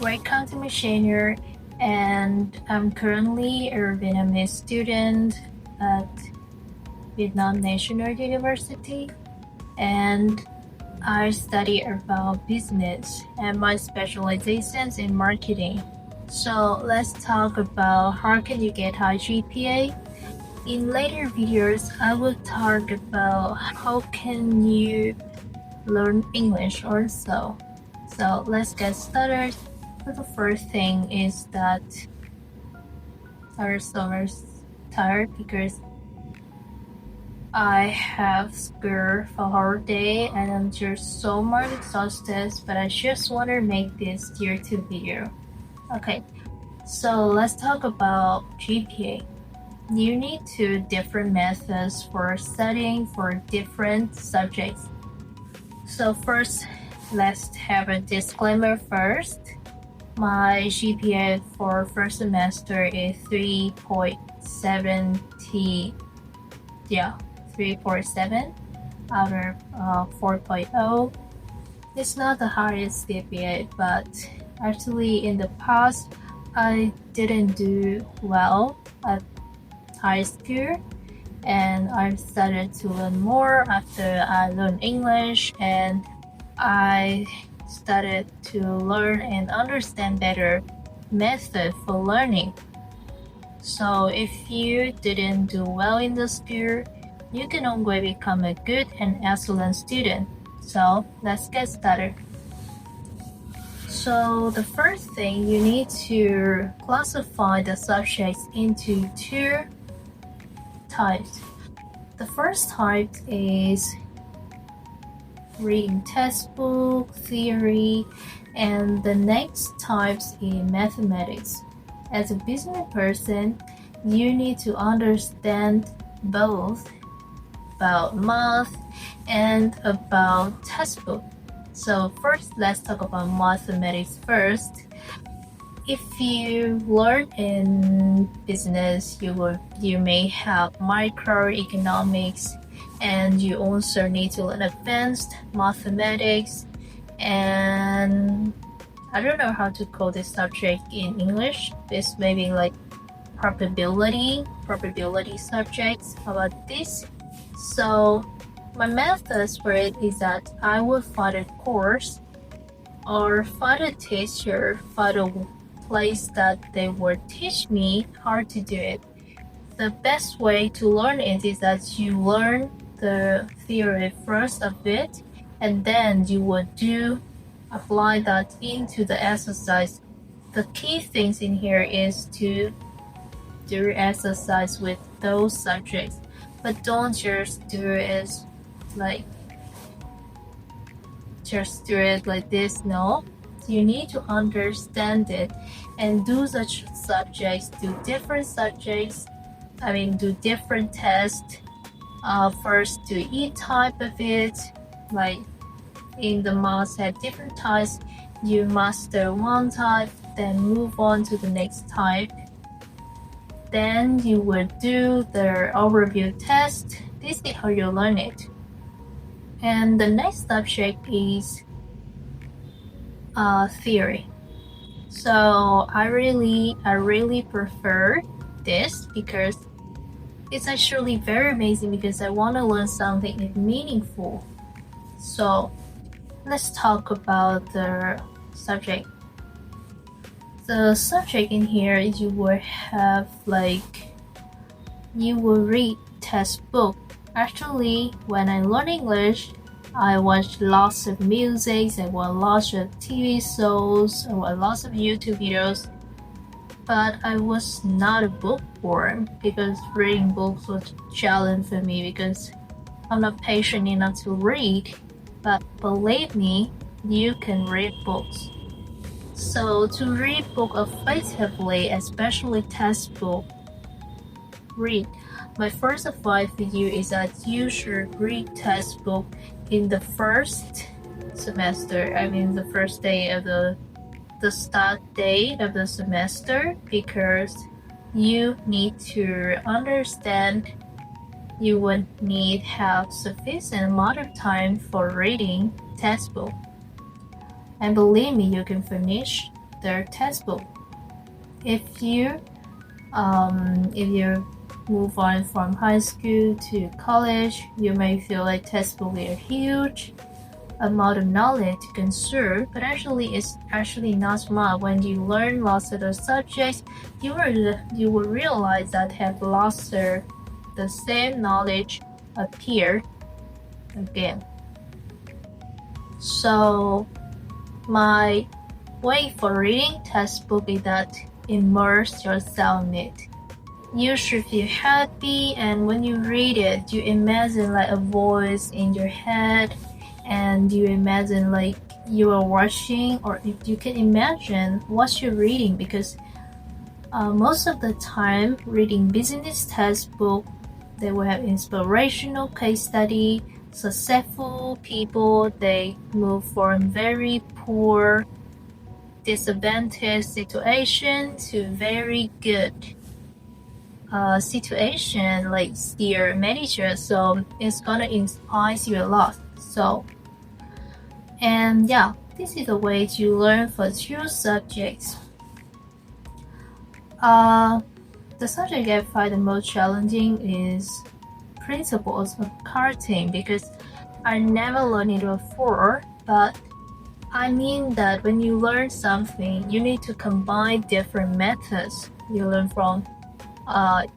welcome to my channel, and I'm currently a Vietnamese student at Vietnam National University, and I study about business and my specialization is in marketing. So let's talk about how can you get high GPA. In later videos, I will talk about how can you learn English also. So let's get started. So the first thing is that I'm so tired because I have school for a whole day and I'm just so much exhausted, but I just want to make this tier 2 video. Okay, so let's talk about GPA. You need two different methods for studying for different subjects. So first, let's have a disclaimer first. My GPA for first semester is 3.7 out of 4.0. It's not the highest GPA, but actually in the past, I didn't do well at high school, and I started to learn more after I learned English, and I started to learn and understand better method for learning. So if you didn't do well in the school, you can always become a good and excellent student. So let's get started. So the first thing, you need to classify the subjects into two types. The first type is reading textbook, theory, and the next types in mathematics. As a business person, you need to understand both about math and about textbook. So first, let's talk about mathematics first. If you learn in business, you may have microeconomics, and you also need to learn advanced mathematics, and I don't know how to call this subject in English. It's maybe like probability subjects about this. So my methods for it is that I will find a course or find a teacher, find a place that they will teach me how to do it. The best way to learn it is that you learn the theory first a bit, and then you will apply that into the exercise. The key things in here is to do exercise with those subjects, but don't just do it like this. No, you need to understand it and do such subjects, do different tests. First do each type of it, like in the math at different types, you master one type, then move on to the next type. Then you will do the overview test. This is how you learn it. And the next subject is theory. So I really prefer this because it's actually very amazing, because I want to learn something meaningful. So let's talk about the subject. The subject in here, you will read textbook. Actually, when I learn English, I watch lots of music, I watch lots of TV shows, I watch lots of YouTube videos, but I was not a bookworm because reading books was a challenge for me because I'm not patient enough to read. But believe me, you can read books. So to read book effectively, especially textbook, read. My first advice for you is that you should read textbook in the first semester. The first day of the start day of the semester, because you need to understand. You would need have sufficient amount of time for reading textbook. And believe me, you can finish their textbook. If you move on from high school to college, you may feel like textbooks are huge amount of knowledge to consume, but actually it's actually not small. When you learn lots of the subjects, you will realize that have lots of the same knowledge appear again. So my way for reading textbook is that immerse yourself in it. You should feel happy, and when you read it, you imagine like a voice in your head, and you imagine like you are watching, or if you can imagine what you're reading, because most of the time reading business textbook, they will have inspirational case study, successful people, they move from very poor disadvantaged situation to very good situation, like their manager. So it's gonna inspire you a lot. So, and yeah, this is a way to learn for two subjects. The subject I find the most challenging is principles of accounting, because I never learned it before, but I mean that when you learn something, you need to combine different methods. You learn from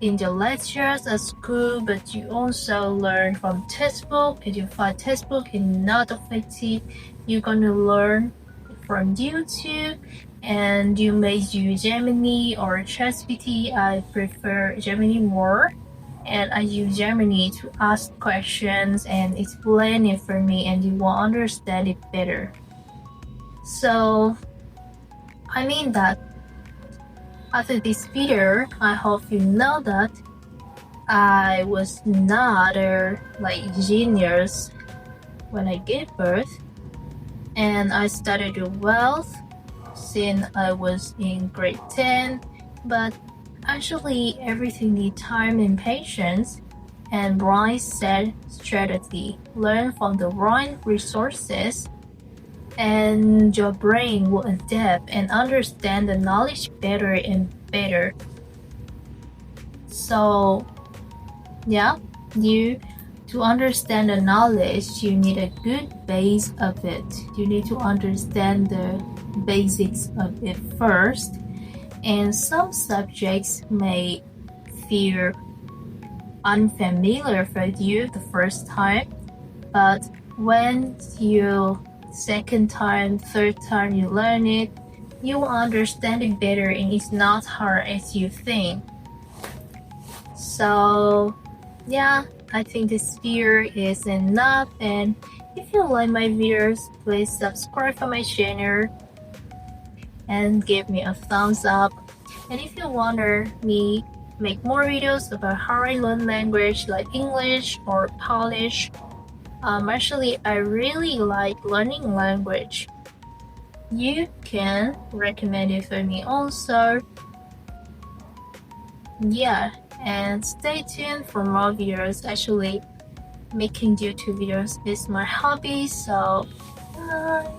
in the lectures at school, but you also learn from textbook. If you find textbook is not effective, you're gonna learn from YouTube, and you may use Gemini or ChatGPT. I prefer Gemini more, and I use Gemini to ask questions and explain it for me, and you will understand it better. So I mean that after this video, I hope you know that I was not like genius when I gave birth, and I studied wealth since I was in grade 10, but actually everything needs time and patience and right set strategy. Learn from the right resources, and your brain will adapt and understand the knowledge better and better. So yeah, to understand the knowledge, you need a good base of it. You need to understand the basics of it first, and some subjects may feel unfamiliar for you the first time, but when you second time, third time you learn it, you will understand it better, and it's not hard as you think. So yeah, I think this video is enough, and if you like my videos, please subscribe for my channel and give me a thumbs up. And if you want me make more videos about how I learn language like English or Polish, actually I really like learning language. You can recommend it for me also. Yeah, and stay tuned for more videos. Actually, making YouTube videos is my hobby, so bye.